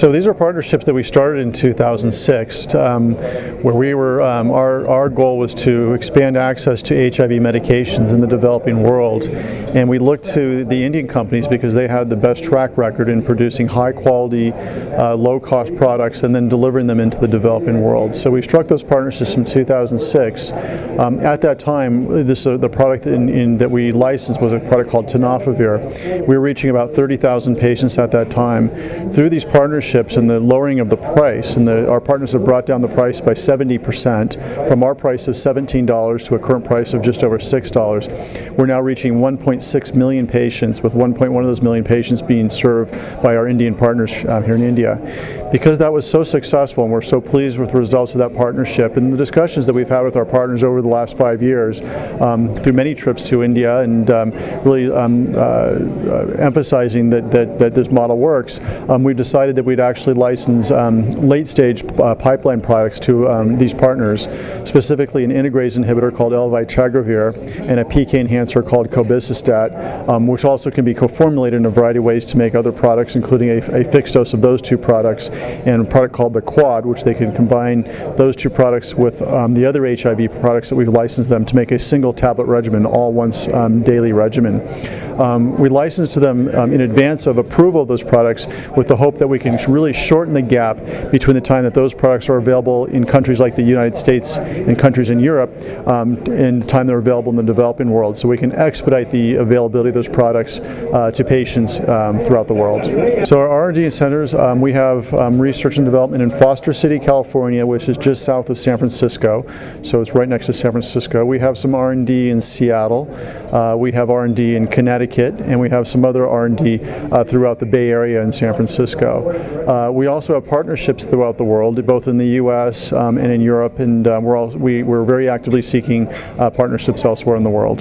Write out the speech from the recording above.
So these are partnerships that we started in 2006, where we were, our goal was to expand access to HIV medications in the developing world. And we looked to the Indian companies because they had the best track record in producing high quality, low cost products and then delivering them into the developing world. So we struck those partnerships in 2006. At that time, the product that we licensed was a product called tenofovir. We were reaching about 30,000 patients at that time. Through these partnerships and the lowering of the price, and our partners have brought down the price by 70% from our price of $17 to a current price of just over $6. We're now reaching 1.6 million patients, with 1.1 of those million patients being served by our Indian partners here in India. Because that was so successful and we're so pleased with the results of that partnership and the discussions that we've had with our partners over the last 5 years through many trips to India and really emphasizing that this model works, we decided that we'd actually license late-stage pipeline products to these partners, specifically an integrase inhibitor called elvitegravir and a PK enhancer called cobicistat, which also can be co-formulated in a variety of ways to make other products, including a fixed dose of those two products, and a product called the Quad, which they can combine those two products with the other HIV products that we've licensed them to make a single tablet regimen, all once daily regimen. We licensed to them in advance of approval of those products with the hope that we can really shorten the gap between the time that those products are available in countries like the United States and countries in Europe and the time they're available in the developing world, so we can expedite the availability of those products to patients throughout the world. So our R&D centers, we have research and development in Foster City, California, which is just south of San Francisco, so it's right next to San Francisco. We have some R&D in Seattle, we have R&D in Connecticut, and we have some other R&D throughout the Bay Area in San Francisco. We also have partnerships throughout the world, both in the U.S. And in Europe, and we're very actively seeking partnerships elsewhere in the world.